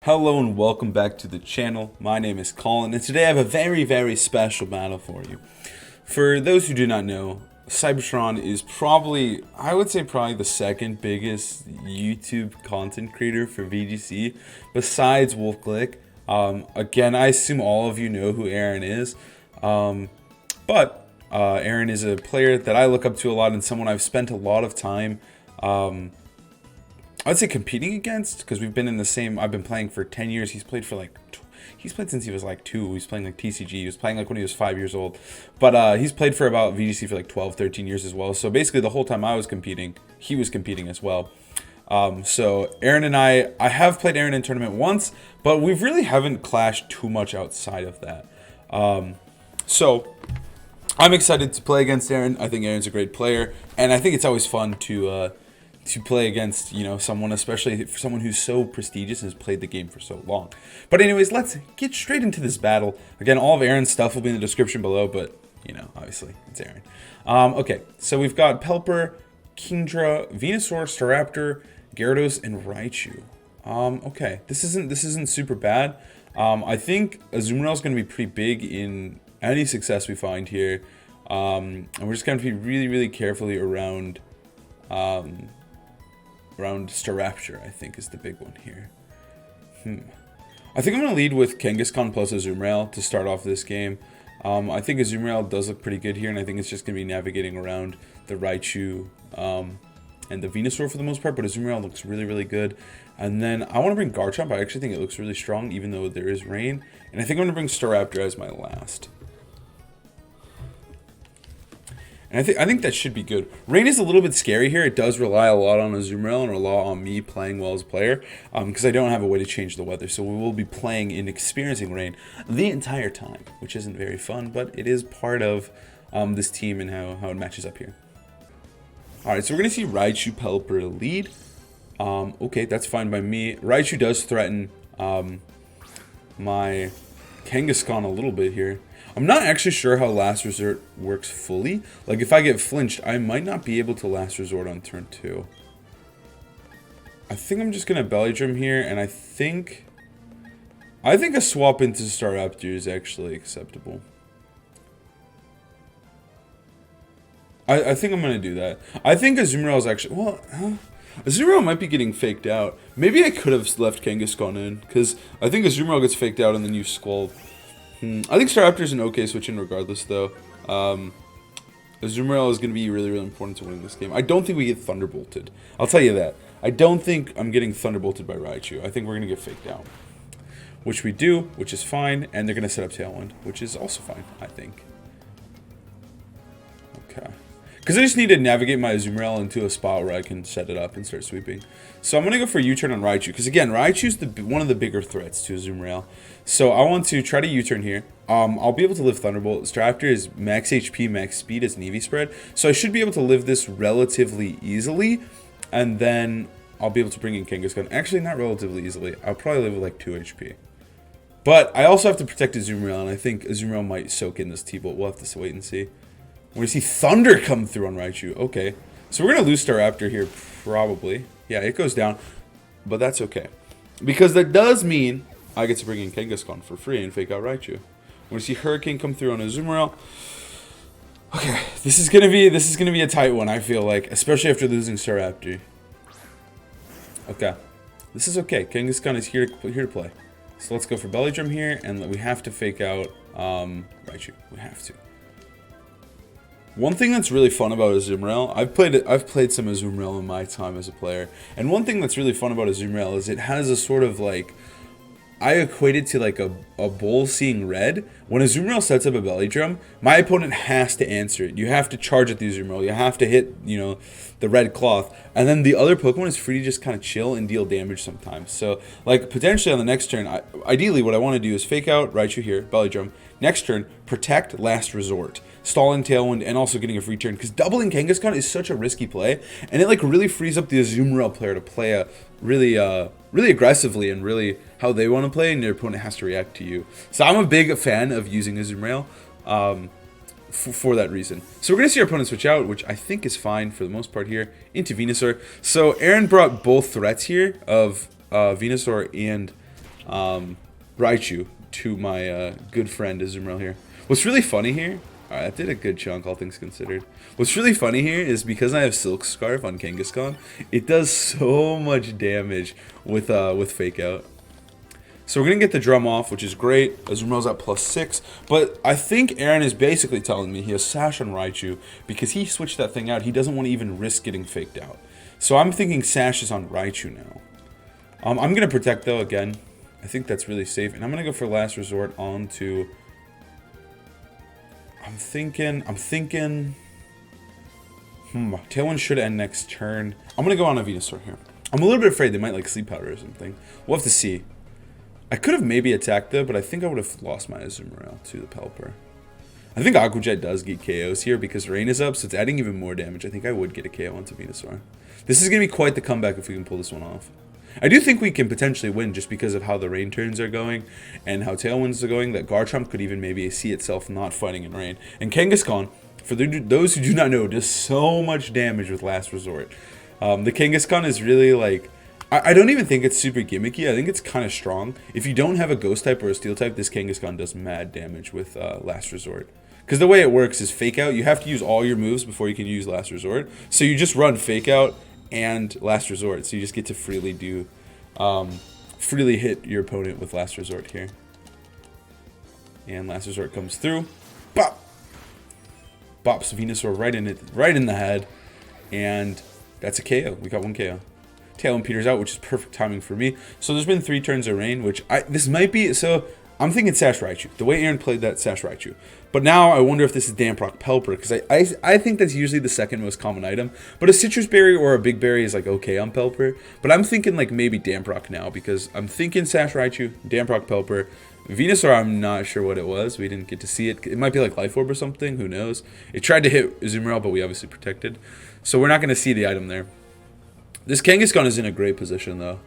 Hello and welcome back to the channel. My name is Colin and today I have a very special battle for you. For those who do not know, Cybertron is probably, I would say probably the second biggest YouTube content creator for VGC besides WolfGlick. Again, I assume all of you know who Aaron is, but Aaron is a player that I look up to a lot and someone I've spent a lot of time I would say competing against, because we've been in the same, I've been playing for 10 years. He's played for like, he's played since he was like 2. He's playing like TCG. He was playing like when he was 5 years old. But he's played for about VGC for like 12, 13 years as well. So basically the whole time I was competing, he was competing as well. So Aaron and I have played Aaron in tournament once, but we really haven't clashed too much outside of that. So I'm excited to play against Aaron. I think Aaron's a great player, and I think it's always fun to play against, you know, someone, especially for someone who's so prestigious and has played the game for so long. But anyways, let's get straight into this battle. Again, all of Aaron's stuff will be in the description below, but, you know, obviously, it's Aaron. Okay, so we've got Pelipper, Kingdra, Venusaur, Staraptor, Gyarados, and Raichu. Okay, this isn't super bad. I think Azumarill is going to be pretty big in any success we find here. And we're just going to be really carefully around Staraptor, I think, is the big one here. I think I'm going to lead with Kangaskhan plus Azumarill to start off this game. I think Azumarill does look pretty good here, and I think it's just going to be navigating around the Raichu and the Venusaur for the most part, but Azumarill looks really good. And then I want to bring Garchomp. I actually think it looks really strong, even though there is rain. And I think I'm going to bring Staraptor as my last. And I think that should be good. Rain is a little bit scary here. It does rely a lot on Azumarill and a lot on me playing well as a player, because I don't have a way to change the weather. So we will be playing and experiencing rain the entire time, which isn't very fun, but it is part of this team and how it matches up here. Alright, so we're going to see Raichu Pelipper lead. Okay, that's fine by me. Raichu does threaten my Kangaskhan a little bit here. I'm not actually sure how Last Resort works fully. Like, if I get flinched, I might not be able to Last Resort on turn 2. I think I'm just going to Belly Drum here, and I think a swap into Staraptor is actually acceptable. I think I'm going to do that. I think Azumarill is actually... Well, Azumarill might be getting faked out. Maybe I could have left Kangaskhan in, because I think Azumarill gets faked out and then you Scald. I think Staraptor is an okay switch in regardless, though. Azumarill is going to be really important to winning this game. I don't think we get Thunderbolted. I'll tell you that. I don't think I'm getting Thunderbolted by Raichu. I think we're going to get faked out. Which we do, which is fine, and they're going to set up Tailwind, which is also fine, I think. Okay. Because I just need to navigate my Azumarill into a spot where I can set it up and start sweeping. So I'm going to go for a U-turn on Raichu. Because again, Raichu's one of the bigger threats to Azumarill. So I want to try to U-turn here. I'll be able to live Thunderbolt. Staraptor is max HP, max speed as an EV spread. So I should be able to live this relatively easily. And then I'll be able to bring in Kangaskhan. Actually, not relatively easily. I'll probably live with like 2 HP. But I also have to protect Azumarill. And I think Azumarill might soak in this T-Bolt. We'll have to wait and see. We're going to see Thunder come through on Raichu. Okay. So we're going to lose Staraptor here, probably. Yeah, it goes down. But that's okay. Because that does mean I get to bring in Kangaskhan for free and fake out Raichu. We're going to see Hurricane come through on Azumarill. Okay. This is going to be a tight one, I feel like. Especially after losing Staraptor. Okay. This is okay. Kangaskhan is here to play. So let's go for Belly Drum here. And we have to fake out Raichu. We have to. One thing that's really fun about Azumarill, I've played some Azumarill in my time as a player, and one thing that's really fun about Azumarill is it has a sort of like, I equate it to like a bull seeing red. When Azumarill sets up a Belly Drum, my opponent has to answer it. You have to charge at the Azumarill, you have to hit, you know, the red cloth, and then the other Pokemon is free to just kind of chill and deal damage sometimes. So, like, potentially on the next turn, ideally what I want to do is fake out Raichu here, Belly Drum. Next turn, protect Last Resort, stalling Tailwind, and also getting a free turn. Because doubling Kangaskhan is such a risky play, and it like really frees up the Azumarill player to play a really aggressively and really how they want to play, and their opponent has to react to you. So I'm a big fan of using Azumarill for that reason. So we're going to see our opponent switch out, which I think is fine for the most part here, into Venusaur. So Aaron brought both threats here of Venusaur and Raichu to my good friend Azumarill here. What's really funny here, alright, that did a good chunk, all things considered. What's really funny here is because I have Silk Scarf on Kangaskhan, it does so much damage with Fake Out. So we're going to get the drum off, which is great. Azumarill's at +6. But I think Aaron is basically telling me he has Sash on Raichu because he switched that thing out. He doesn't want to even risk getting faked out. So I'm thinking Sash is on Raichu now. I'm going to Protect, though, again. I think that's really safe. And I'm going to go for Last Resort on to... I'm thinking... Tailwind should end next turn. I'm going to go on a Venusaur here. I'm a little bit afraid they might, like, Sleep Powder or something. We'll have to see. I could have maybe attacked though, but I think I would have lost my Azumarill to the Pelipper. I think Aqua Jet does get KOs here because Rain is up, so it's adding even more damage. I think I would get a KO onto Venusaur. This is going to be quite the comeback if we can pull this one off. I do think we can potentially win just because of how the Rain turns are going and how Tailwinds are going, that Garchomp could even maybe see itself not fighting in Rain. And Kangaskhan, for those who do not know, does so much damage with Last Resort. The Kangaskhan is really like... I don't even think it's super gimmicky. I think it's kind of strong. If you don't have a Ghost type or a Steel type, this Kangaskhan does mad damage with Last Resort. Because the way it works is Fake Out. You have to use all your moves before you can use Last Resort. So you just run Fake Out and Last Resort. So you just get to freely hit your opponent with Last Resort here. And Last Resort comes through. Bop! Bops Venusaur right in the head. And that's a KO. We got one KO. Tailwind peters out, which is perfect timing for me. So there's been 3 turns of Rain, which this might be... So I'm thinking Sash Raichu. The way Aaron played that, Sash Raichu. But now I wonder if this is Damprock Pelipper, because I think that's usually the second most common item. But a Citrus Berry or a Big Berry is like okay on Pelipper. But I'm thinking like maybe Damprock now, because I'm thinking Sash Raichu, Damprock Pelipper. Venusaur, I'm not sure what it was. We didn't get to see it. It might be like Life Orb or something. Who knows? It tried to hit Azumarill, but we obviously protected. So we're not going to see the item there. This Kangaskhan is in a great position, though.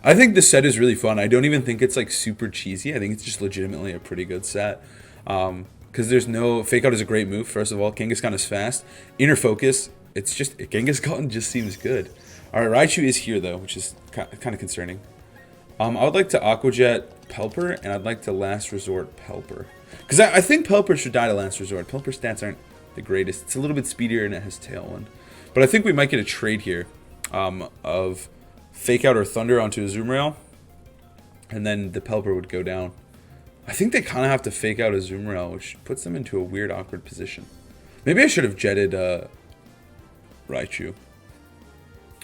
I think this set is really fun. I don't even think it's, like, super cheesy. I think it's just legitimately a pretty good set. Because there's no... Fake Out is a great move, first of all. Kangaskhan is fast. Inner Focus, it's just... Kangaskhan just seems good. Alright, Raichu is here, though, which is kind of concerning. I would like to Aqua Jet Pelipper, and I'd like to Last Resort Pelipper. Because I think Pelipper should die to Last Resort. Pelipper stats aren't the greatest. It's a little bit speedier, and it has Tailwind. But I think we might get a trade here. Of Fake Out or Thunder onto Azumarill, and then the Pelipper would go down. I think they kind of have to Fake Out Azumarill, which puts them into a weird, awkward position. Maybe I should have jetted Raichu.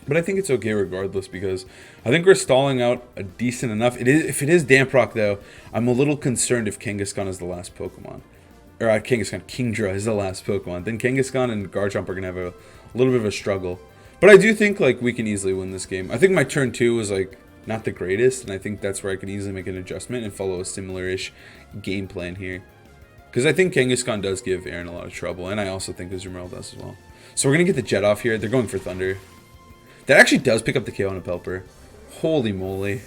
But I think it's okay regardless, because I think we're stalling out a decent enough. If it is Damprock, though, I'm a little concerned if Kangaskhan is the last Pokemon. Or Kangaskhan, Kingdra is the last Pokemon. Then Kangaskhan and Garchomp are going to have a little bit of a struggle. But I do think, like, we can easily win this game. I think my turn 2 was, like, not the greatest, and I think that's where I can easily make an adjustment and follow a similar-ish game plan here. Because I think Kangaskhan does give Aaron a lot of trouble, and I also think Azumarill does as well. So we're going to get the Jet off here. They're going for Thunder. That actually does pick up the KO on a Pelipper. Holy moly.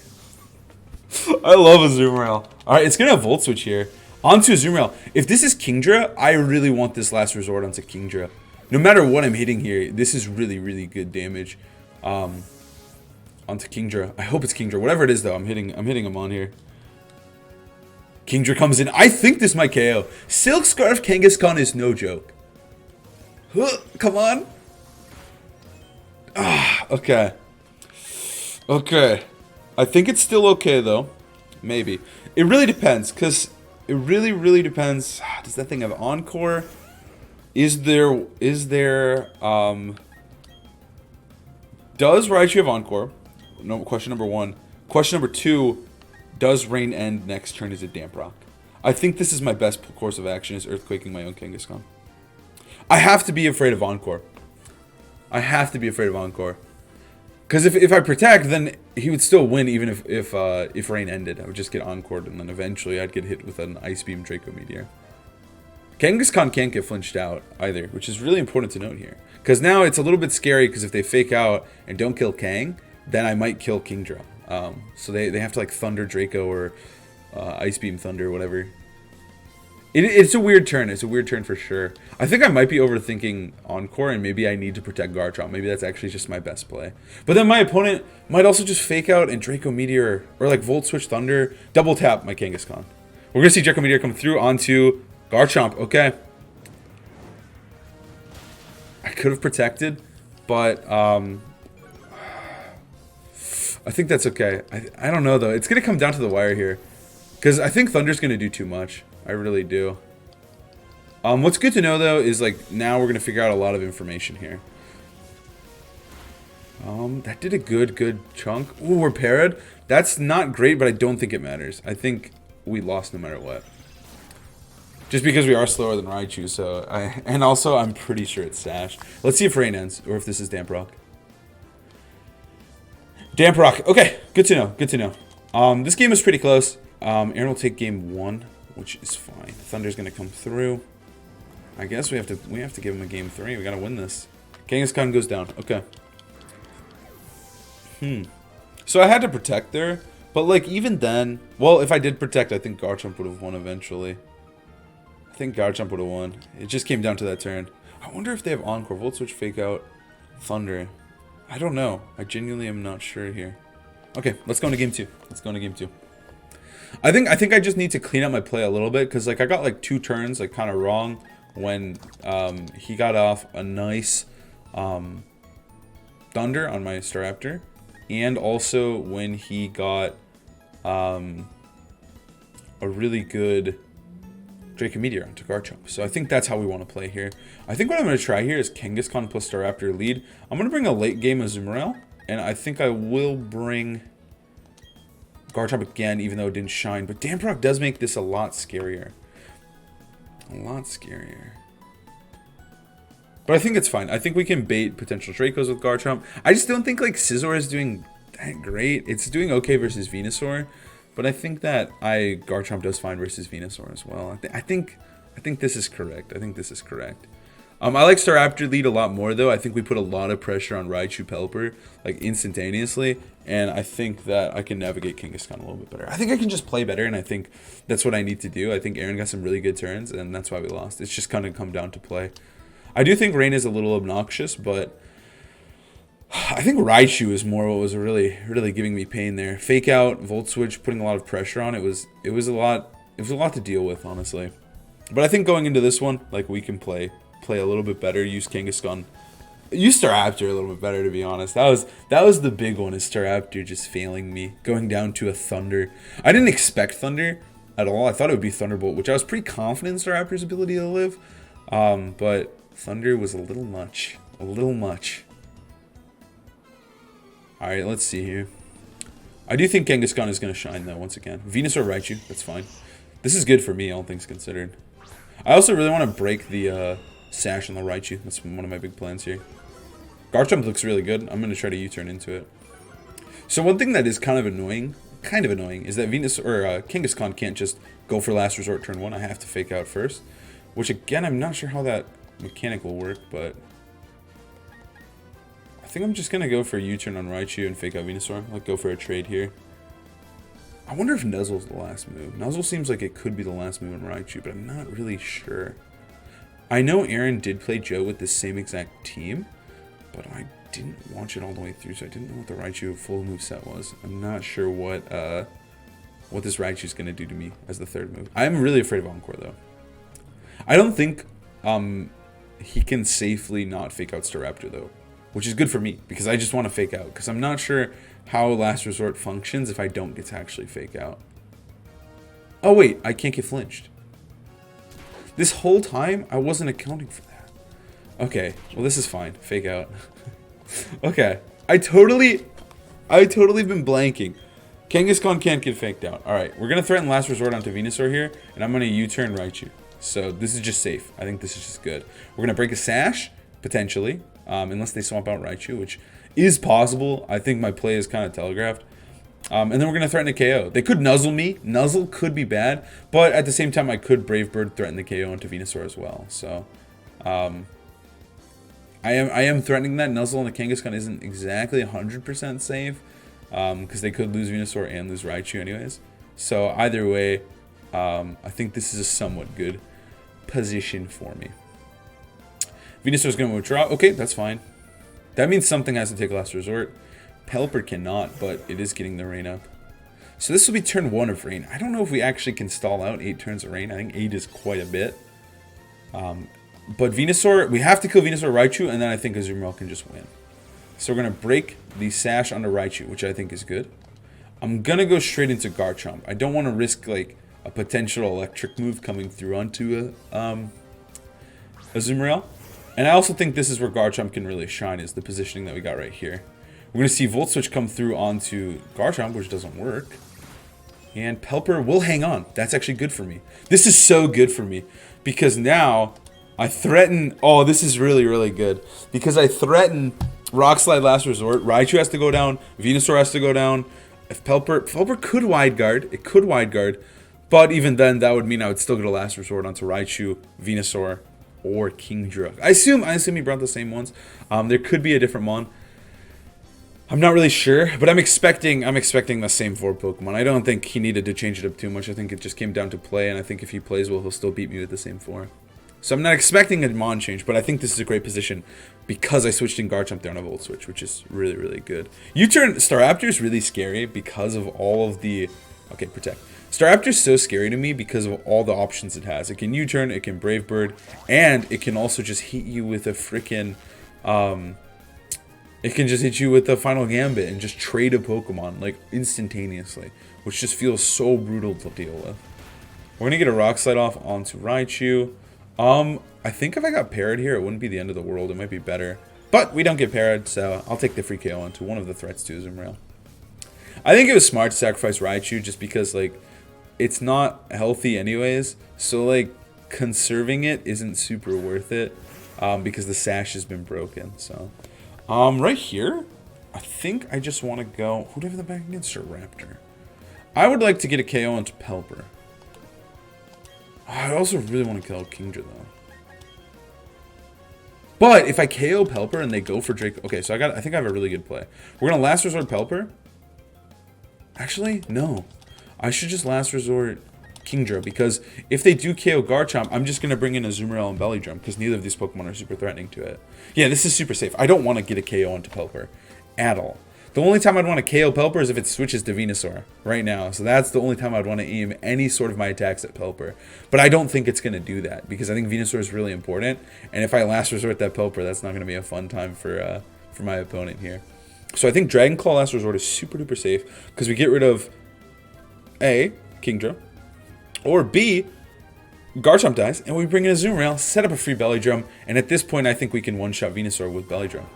I love Azumarill. Alright, it's going to have Volt Switch here. Onto Azumarill. If this is Kingdra, I really want this Last Resort onto Kingdra. No matter what I'm hitting here, this is really, really good damage onto Kingdra. I hope it's Kingdra. Whatever it is, though, I'm hitting him on here. Kingdra comes in. I think this might KO. Silk Scarf Kangaskhan is no joke. Come on. Okay. Okay. I think it's still okay, though. Maybe. It really depends, because it really, really depends. Does that thing have Encore? Does Raichu have Encore? No, question number 1. Question number 2, does Rain end next turn? Is it Damprock? I think this is my best course of action, is Earthquaking my own Kangaskhan. I have to be afraid of Encore. I have to be afraid of Encore. Because if I protect, then he would still win even if Rain ended. I would just get Encored, and then eventually I'd get hit with an Ice Beam Draco Meteor. Kangaskhan can't get flinched out either, which is really important to note here. Because now it's a little bit scary, because if they Fake Out and don't kill Kang, then I might kill Kingdra. So they have to like Thunder Draco or Ice Beam Thunder or whatever. It's a weird turn. It's a weird turn for sure. I think I might be overthinking Encore, and maybe I need to protect Garchomp. Maybe that's actually just my best play. But then my opponent might also just fake out and Draco Meteor, or like Volt Switch Thunder, double tap my Kangaskhan. We're going to see Draco Meteor come through onto Garchomp. Okay. I could have protected, but I think that's okay. I don't know, though. It's going to come down to the wire here. Because I think Thunder's going to do too much. I really do. What's good to know, though, is like now we're going to figure out a lot of information here. That did a good chunk. Ooh, we're paired. That's not great, but I don't think it matters. I think we lost no matter what. Just because we are slower than Raichu, so and also I'm pretty sure it's Sash. Let's see if Rain ends, or if this is Damp Rock. Damp Rock. Okay, good to know. Good to know. This game is pretty close. Aaron will take game 1, which is fine. Thunder's gonna come through. I guess we have to give him a game 3. We gotta win this. Kangaskhan goes down. Okay. So I had to protect there, but like even then, well, if I did protect, I think Garchomp would have won eventually. I think Garchomp would have won. It just came down to that turn. I wonder if they have Encore, Volt Switch, Fake Out, Thunder. I don't know. I genuinely am not sure here. Okay, let's go into game 2. Let's go into game 2. I think I just need to clean up my play a little bit because like I got like 2 turns like kind of wrong when he got off a nice Thunder on my Staraptor, and also when he got a really good Draco Meteor onto Garchomp. So I think that's how we want to play here. I think what I'm going to try here is Kangaskhan plus Staraptor lead. I'm going to bring a late game Azumarill, and I think I will bring Garchomp again, even though it didn't shine. But Damp Rock does make this a lot scarier. A lot scarier. But I think it's fine. I think we can bait potential Dracos with Garchomp. I just don't think like Scizor is doing that great. It's doing okay versus Venusaur. But I think that Garchomp does fine versus Venusaur as well. I think this is correct. I think this is correct. I like Staraptor lead a lot more though. I think we put a lot of pressure on Raichu Pelipper like instantaneously, and I think that I can navigate Kangaskhan a little bit better. I think I can just play better, and I think that's what I need to do. I think Aaron got some really good turns, and that's why we lost. It's just kind of come down to play. I do think Rain is a little obnoxious, but I think Raichu is more what was really giving me pain there. Fake Out, Volt Switch, putting a lot of pressure on it was a lot to deal with, honestly. But I think going into this one, like we can play a little bit better, use Kangaskhan, use Staraptor a little bit better, to be honest. That was the big one, is Staraptor just failing me, going down to a Thunder. I didn't expect Thunder at all. I thought it would be Thunderbolt, which I was pretty confident in Staraptor's ability to live. But Thunder was a little much. A little much. Alright, let's see here. I do think Kangaskhan is going to shine, though, once again. Venusaur Raichu, that's fine. This is good for me, all things considered. I also really want to break the Sash on the Raichu. That's one of my big plans here. Garchomp looks really good. I'm going to try to U-turn into it. So one thing that is kind of annoying, is that Kangaskhan can't just go for Last Resort turn 1. I have to Fake Out first. Which, again, I'm not sure how that mechanic will work, but I think I'm just going to go for a U-turn on Raichu and Fake Out Venusaur. Like, go for a trade here. I wonder if Nuzzle's the last move. Nuzzle seems like it could be the last move on Raichu, but I'm not really sure. I know Aaron did play Joe with the same exact team, but I didn't watch it all the way through, so I didn't know what the Raichu full move set was. I'm not sure what this Raichu is going to do to me as the third move. I'm really afraid of Encore, though. I don't think he can safely not Fake Out Staraptor, though, which is good for me, because I just want to Fake Out, because I'm not sure how Last Resort functions if I don't get to actually Fake Out. Oh, wait, I can't get flinched. This whole time, I wasn't accounting for that. Okay, well, this is fine. Fake Out. Okay, I totally been blanking. Kangaskhan can't get faked out. Alright, we're going to threaten Last Resort onto Venusaur here, and I'm going to U-turn Raichu. So this is just safe. I think this is just good. We're going to break a Sash, potentially, unless they swap out Raichu, which is possible. I think my play is kind of telegraphed. And then we're going to threaten a KO. They could Nuzzle me. Nuzzle could be bad, but at the same time, I could Brave Bird threaten the KO onto Venusaur as well. So, I am threatening that. Nuzzle on the Kangaskhan isn't exactly 100% safe, because they could lose Venusaur and lose Raichu anyways. So either way, I think this is a somewhat good position for me. Venusaur's going to withdraw. Okay, that's fine. That means something has to take Last Resort. Pelipper cannot, but it is getting the rain up. So this will be turn 1 of rain. I don't know if we actually can stall out 8 turns of rain. I think 8 is quite a bit. But Venusaur, we have to kill Venusaur Raichu, and then I think Azumarill can just win. So we're going to break the Sash onto Raichu, which I think is good. I'm going to go straight into Garchomp. I don't want to risk like a potential electric move coming through onto Azumarill. And I also think this is where Garchomp can really shine, is the positioning that we got right here. We're going to see Volt Switch come through onto Garchomp, which doesn't work. And Pelipper will hang on. That's actually good for me. This is so good for me. Because now I threaten... Oh, this is really, really good. Because I threaten Rock Slide Last Resort. Raichu has to go down. Venusaur has to go down. If Pelipper could Wide Guard. It could Wide Guard. But even then, that would mean I would still get a Last Resort onto Raichu, Venusaur, or Kingdra. I assume he brought the same ones. There could be a different one. I'm not really sure, but I'm expecting the same 4 Pokemon. I don't think he needed to change it up too much. I think it just came down to play, and I think if he plays well, he'll still beat me with the same 4. So I'm not expecting a Mon change, but I think this is a great position because I switched in Garchomp there on a Volt Switch, which is really, really good. U-turn Staraptor is really scary because of all of the... Okay, Protect. Staraptor is so scary to me because of all the options it has. It can U-turn, it can Brave Bird, and it can also just hit you with a freaking... It can just hit you with the Final Gambit and just trade a Pokemon, like, instantaneously. Which just feels so brutal to deal with. We're going to get a Rock Slide off onto Raichu. I think if I got parried here, it wouldn't be the end of the world. It might be better. But we don't get parried, so I'll take the free KO onto one of the threats to Azumarill. I think it was smart to sacrifice Raichu just because, like, it's not healthy anyways. So, like, conserving it isn't super worth it because the Sash has been broken, so... right here, I think I just want to go... Who do I have the back against? Raptor. I would like to get a KO into Pelipper. I also really want to kill Kingdra, though. But if I KO Pelipper and they go for Drake... Okay, so I think I have a really good play. We're going to Last Resort Pelipper. Actually, no. I should just Last Resort Kingdra, because if they do KO Garchomp, I'm just going to bring in Azumarill and Belly Drum, because neither of these Pokemon are super threatening to it. Yeah, this is super safe. I don't want to get a KO onto Pelipper at all. The only time I'd want to KO Pelipper is if it switches to Venusaur right now. So that's the only time I'd want to aim any sort of my attacks at Pelipper. But I don't think it's going to do that, because I think Venusaur is really important. And if I Last Resort that Pelipper, that's not going to be a fun time for my opponent here. So I think Dragon Claw Last Resort is super duper safe, because we get rid of A, Kingdra, or B, Garchomp dies, and we bring in a Azumarill, set up a free Belly Drum, and at this point I think we can one-shot Venusaur with Belly Drum.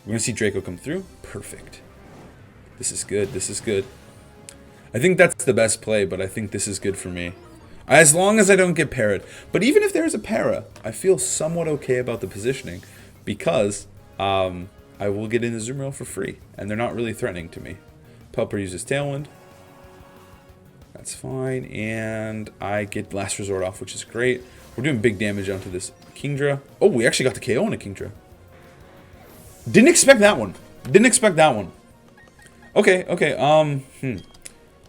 We're going to see Draco come through. Perfect. This is good. This is good. I think that's the best play, but I think this is good for me. As long as I don't get parried. But even if there's a para, I feel somewhat okay about the positioning, because I will get in the Azumarill for free, and they're not really threatening to me. Pelipper uses Tailwind. That's fine, and I get Last Resort off, which is great. We're doing big damage onto this Kingdra. Oh, we actually got the KO on a Kingdra. Didn't expect that one. Didn't expect that one. Okay, okay, Well,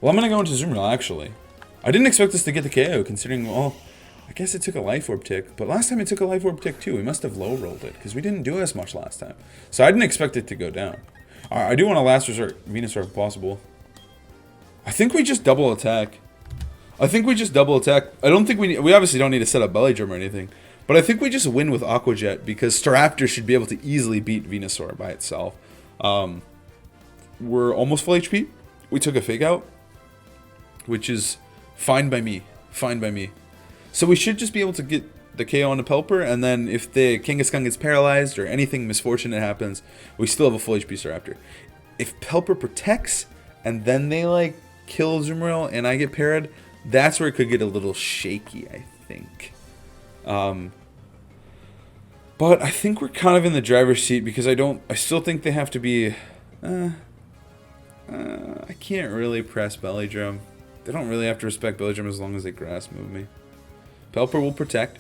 I'm gonna go into Azumarill, actually. I didn't expect us to get the KO, considering, well, I guess it took a Life Orb tick, but last time it took a Life Orb tick, too. We must have low-rolled it, because we didn't do as much last time. So I didn't expect it to go down. I do want to Last Resort Venusaur if possible. I think we just double attack. I think we just double attack. I don't think we obviously don't need to set up Belly Drum or anything. But I think we just win with Aqua Jet, because Staraptor should be able to easily beat Venusaur by itself. We're almost full HP. We took a Fake Out, which is fine by me. Fine by me. So we should just be able to get the KO on the Pelipper, and then if the Kangaskhan gets paralyzed or anything misfortunate happens, we still have a full HP Staraptor. If Pelipper protects, and then they, like, kill Azumarill and I get parried, that's where it could get a little shaky, I think. But I think we're kind of in the driver's seat, because I still think they have to be, I can't really press Belly Drum. They don't really have to respect Belly Drum as long as they grass move me. Pelipper will protect.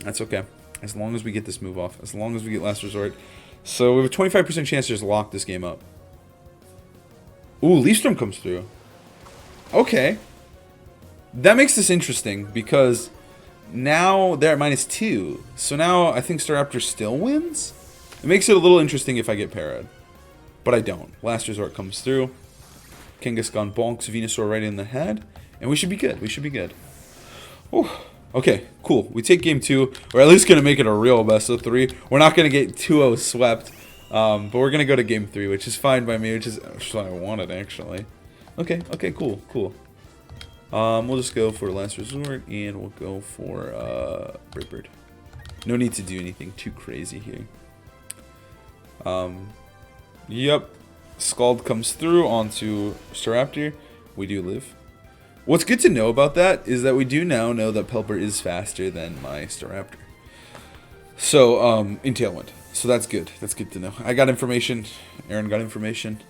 That's okay. As long as we get this move off. As long as we get Last Resort. So we have a 25% chance to just lock this game up. Ooh, Leaf Storm comes through. Okay. that makes this interesting because now they're at -2. So now I think Staraptor still wins. It makes it a little interesting if I get parried. But I don't. Last Resort comes through. Kangaskhan bonks Venusaur right in the head. And we should be good. We should be good. Whew. Okay, cool. We take game 2. We're at least going to make it a real best of 3. We're not going to get 2-0 swept. But we're going to go to game 3, which is fine by me, which is what I wanted, actually. Okay, cool. We'll just go for Last Resort, and we'll go for Brave Bird. No need to do anything too crazy here. Yep. Scald comes through onto Staraptor. We do live. What's good to know about that is that we do now know that Pelipper is faster than my Staraptor. So, in Tailwind. So that's good. That's good to know. I got information. Aaron got information.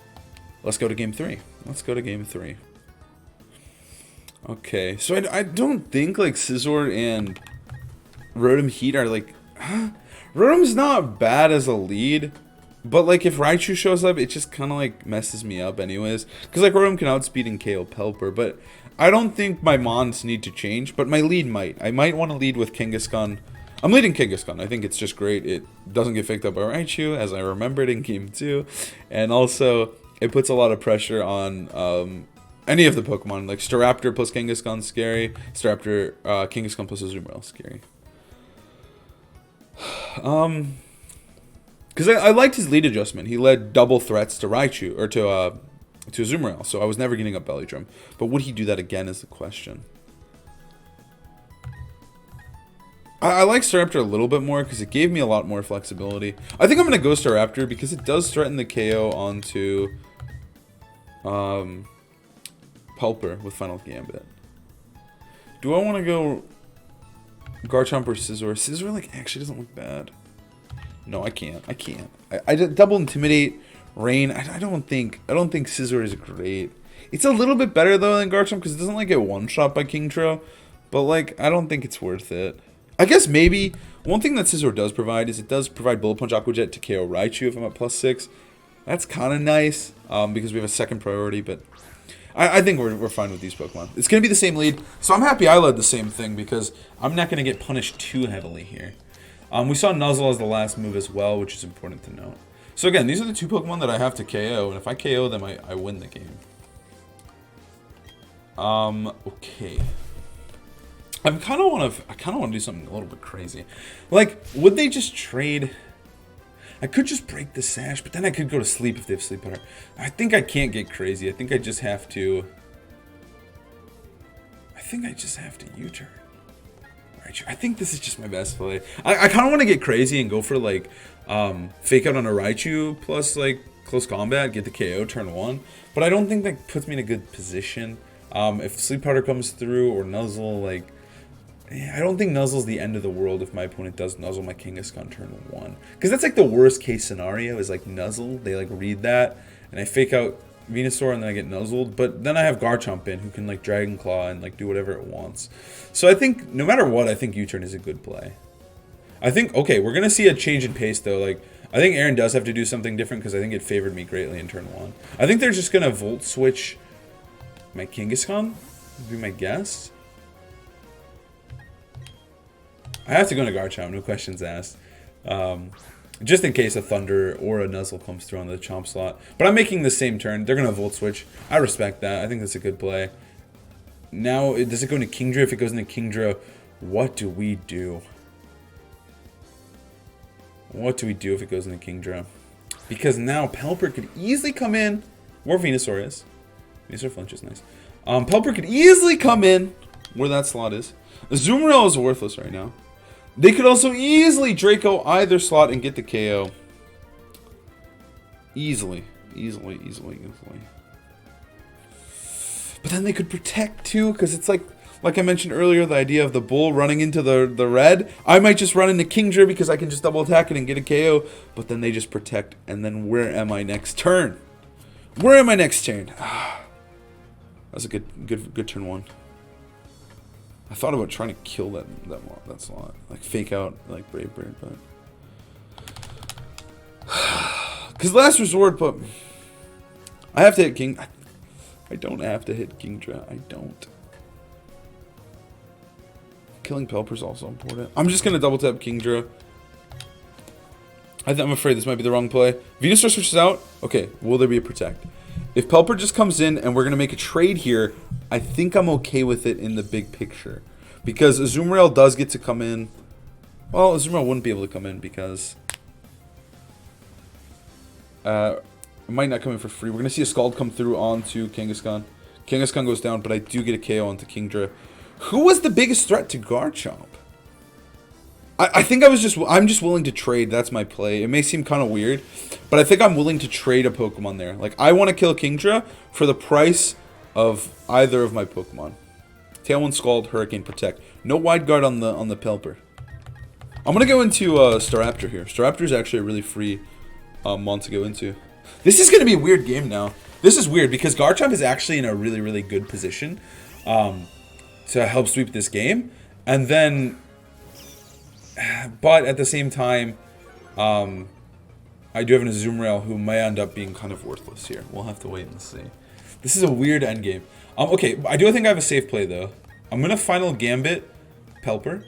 Let's go to game 3. Let's go to game 3. Okay. So I don't think, like, Scizor and Rotom Heat are, like... Rotom's not bad as a lead. But, like, if Raichu shows up, it just kind of, like, messes me up anyways. Because, like, Rotom can outspeed and KO Pelipper. But I don't think my Mons need to change. But my lead might. I might want to lead with Kangaskhan. I'm leading Kangaskhan. I think it's just great. It doesn't get faked up by Raichu, as I remembered in Game 2. And also, it puts a lot of pressure on any of the Pokemon. Like, Staraptor plus Kangaskhan, scary. Staraptor, Kangaskhan plus Azumarill, scary. Because I liked his lead adjustment. He led double threats to Raichu, or to Azumarill, so I was never getting up Belly Drum. But would he do that again is the question. I like Staraptor a little bit more because it gave me a lot more flexibility. I think I'm going to go Staraptor because it does threaten the KO onto Pelipper with Final Gambit. Do I want to go Garchomp or Scizor? Scizor, like, actually doesn't look bad. No, I can't. I did double Intimidate, Rain. I don't think Scizor is great. It's a little bit better though than Garchomp because it doesn't like get one shot by Kingdra, but like I don't think it's worth it. I guess maybe one thing that Scizor does provide is it does provide Bullet Punch Aqua Jet to KO Raichu if I'm at +6. That's kind of nice because we have a second priority, but I think we're fine with these Pokemon. It's going to be the same lead, so I'm happy I led the same thing because I'm not going to get punished too heavily here. We saw Nuzzle as the last move as well, which is important to note. So again, these are the 2 Pokemon that I have to KO, and if I KO them, I win the game. Okay. I kind of want to do something a little bit crazy. Like, would they just trade? I could just break the Sash, but then I could go to sleep if they have Sleep Powder. I think I can't get crazy. I think I just have to... U-turn. I think this is just my best play. I kind of want to get crazy and go for, like, Fake Out on a Raichu plus, like, Close Combat, get the KO turn 1. But I don't think that puts me in a good position. If Sleep Powder comes through or Nuzzle, like... I don't think Nuzzle's the end of the world if my opponent does Nuzzle my Kangaskhan turn 1. Because that's, like, the worst case scenario is, like, Nuzzle. They, like, read that, and I Fake Out Venusaur and then I get Nuzzled. But then I have Garchomp in who can, like, Dragon Claw and, like, do whatever it wants. So I think, no matter what, I think U-turn is a good play. I think, okay, we're going to see a change in pace, though. Like, I think Aaron does have to do something different because I think it favored me greatly in turn 1. I think they're just going to Volt Switch my Kangaskhan, would be my guess. I have to go to Garchomp, no questions asked. Just in case a Thunder or a Nuzzle comes through on the Chomp slot. But I'm making the same turn. They're going to Volt Switch. I respect that. I think that's a good play. Now, does it go into Kingdra? If it goes into Kingdra, what do we do? What do we do if it goes into Kingdra? Because now Pelipper could easily come in. Or Venusaur is. Venusaur flinch is nice. Pelipper could easily come in where that slot is. Azumarill is worthless right now. They could also easily Draco either slot and get the KO. Easily. But then they could protect too, because it's like I mentioned earlier, the idea of the bull running into the red. I might just run into Kingdra because I can just double attack it and get a KO. But then they just protect, and then where am I next turn? Where am I next turn? That's a good turn 1. I thought about trying to kill that slot, like Fake Out, like Brave Bird, but because Last Resort, but I have to hit King. I don't have to hit Kingdra. I don't. killing Pelipper is also important. I'm just going to double tap Kingdra. I'm afraid this might be the wrong play. Venusaur switches out. Okay, will there be a protect? If Pelipper just comes in and we're going to make a trade here, I think I'm okay with it in the big picture. Because Azumarill does get to come in. Well, Azumarill wouldn't be able to come in because... it might not come in for free. We're going to see a Scald come through onto Kangaskhan. Kangaskhan goes down, but I do get a KO onto Kingdra. Who was the biggest threat to Garchomp? I think I'm just willing to trade. That's my play. It may seem kind of weird, but I think I'm willing to trade a Pokemon there. Like, I want to kill Kingdra for the price of either of my Pokemon. Tailwind, Scald, Hurricane, Protect. No Wide Guard on the Pelipper. I'm going to go into Staraptor here. Staraptor is actually a really free mon to go into. This is going to be a weird game now. This is weird because Garchomp is actually in a really, really good position to help sweep this game. And then... But at the same time, I do have an Azumarill who may end up being kind of worthless here. We'll have to wait and see. This is a weird endgame. Okay, I do think I have a safe play, though. I'm going to Final Gambit Pelipper,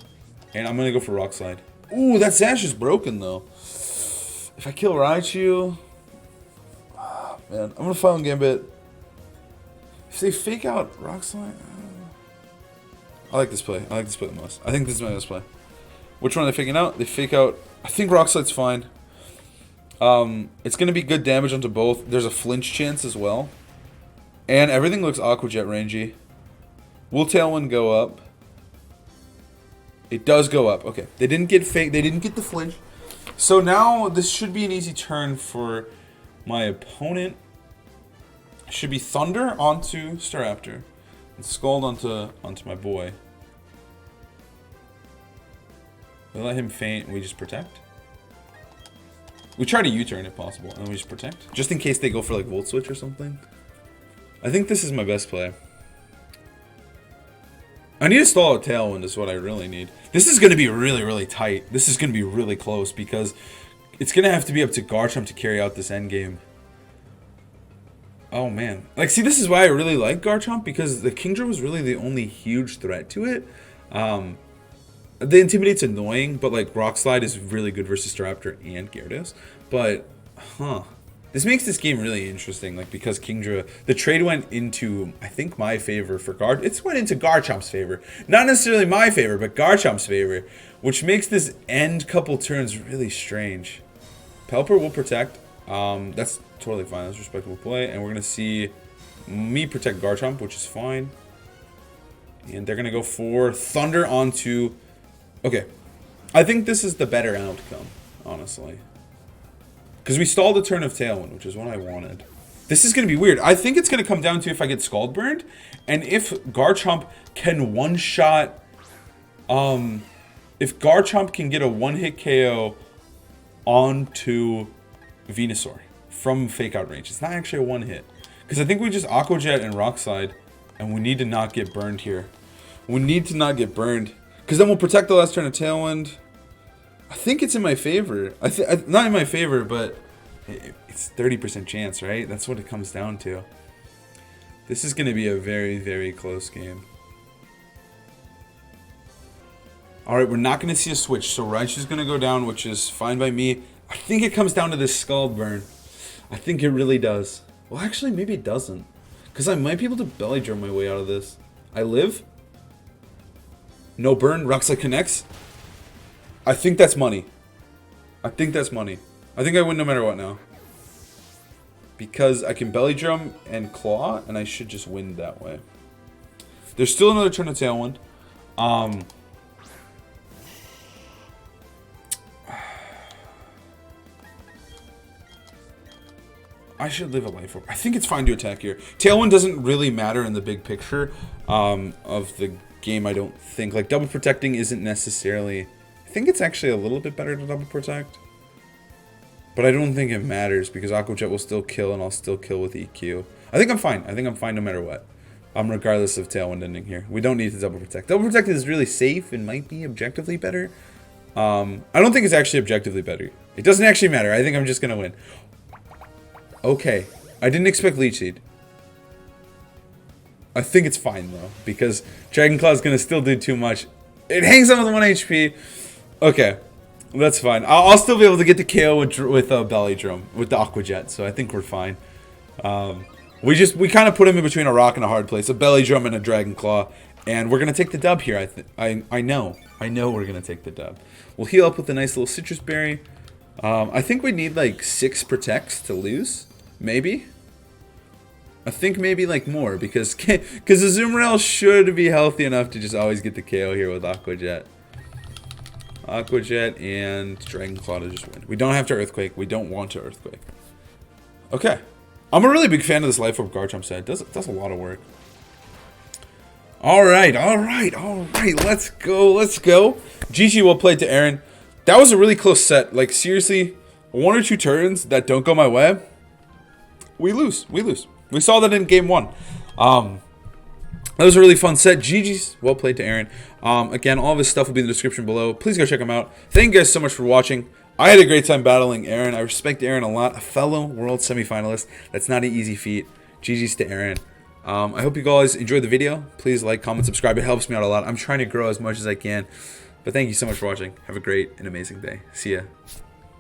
and I'm going to go for Rock Slide. Ooh, that Sash is broken, though. If I kill Raichu... man, I'm going to Final Gambit. If they fake out Rock Slide... I like this play. I like this play the most. I think this is my best play. Which one are they faking out? They fake out... I think Rock Slide's fine. It's going to be good damage onto both. There's a flinch chance as well. And everything looks Aqua Jet rangy. Will Tailwind go up? It does go up. Okay. They didn't get fake. They didn't get the flinch. So now this should be an easy turn for my opponent. It should be Thunder onto Staraptor. And Scald onto my boy. We let him faint, we just protect. We try to U-turn if possible, and we just protect. Just in case they go for like Volt Switch or something. I think this is my best play. I need to stall a Tailwind is what I really need. This is going to be really, really tight. This is going to be really close because it's going to have to be up to Garchomp to carry out this endgame. Oh man. Like, see, this is why I really like Garchomp because the Kingdra was really the only huge threat to it. The Intimidate's annoying, but like Rock Slide is really good versus Staraptor and Gyarados. But, this makes this game really interesting, like because Kingdra, the trade went into, I think, my favor for it went into Garchomp's favor. Not necessarily my favor, but Garchomp's favor, which makes this end couple turns really strange. Pelipper will protect. That's totally fine. That's respectable play. And we're going to see me protect Garchomp, which is fine. And they're going to go for Thunder onto... Okay, I think this is the better outcome, honestly. Because we stalled the turn of Tailwind, which is what I wanted. This is going to be weird. I think it's going to come down to if I get Scald Burned, and if Garchomp can one-shot... if Garchomp can get a one-hit KO onto Venusaur from Fake Out range. It's not actually a one-hit. Because I think we just Aqua Jet and Rock Slide, and we need to not get burned here. We need to not get burned. Because then we'll protect the last turn of Tailwind. I think it's in my favor. Not in my favor, but it's 30% chance, right? That's what it comes down to. This is going to be a very, very close game. Alright, we're not going to see a switch. So Raichu's going to go down, which is fine by me. I think it comes down to this Scald Burn. I think it really does. Well, actually, maybe it doesn't. Because I might be able to Belly Drum my way out of this. I live. No burn. Rock Slide connects. I think that's money. I think that's money. I think I win no matter what now. Because I can Belly Drum and Claw, and I should just win that way. There's still another turn of Tailwind. I should live a life. I think it's fine to attack here. Tailwind doesn't really matter in the big picture of the game, I don't think. Like, double protecting isn't necessarily... I think it's actually a little bit better to double protect. But I don't think it matters because Aqua Jet will still kill and I'll still kill with EQ. I think I'm fine. I think I'm fine no matter what. Regardless of Tailwind ending here. We don't need to double protect. Double protect is really safe and might be objectively better. I don't think it's actually objectively better. It doesn't actually matter. I think I'm just going to win. Okay. I didn't expect Leech Seed. I think it's fine, though, because Dragon Claw is going to still do too much. It hangs on with 1 HP. Okay. That's fine. I'll still be able to get the KO with a Belly Drum, with the Aqua Jet, so I think we're fine. We kind of put him in between a rock and a hard place, a Belly Drum and a Dragon Claw, and we're going to take the dub here, I know we're going to take the dub. We'll heal up with a nice little Citrus Berry. I think we need like 6 protects to lose, maybe? I think maybe like more, because the Azumarill should be healthy enough to just always get the KO here with Aqua Jet. Aqua Jet and Dragon Claw to just win. We don't have to Earthquake. We don't want to Earthquake. Okay. I'm a really big fan of this Life Orb Garchomp set. It does a lot of work. Alright. Let's go. GG well played to Aaron. That was a really close set. Like, seriously, 1 or 2 turns that don't go my way, we lose. We saw that in game 1. That was a really fun set. GG's. Well played to Aaron. Again, all of his stuff will be in the description below. Please go check him out. Thank you guys so much for watching. I had a great time battling Aaron. I respect Aaron a lot. A fellow world semifinalist. That's not an easy feat. GG's to Aaron. I hope you guys enjoyed the video. Please like, comment, subscribe. It helps me out a lot. I'm trying to grow as much as I can. But thank you so much for watching. Have a great and amazing day. See ya.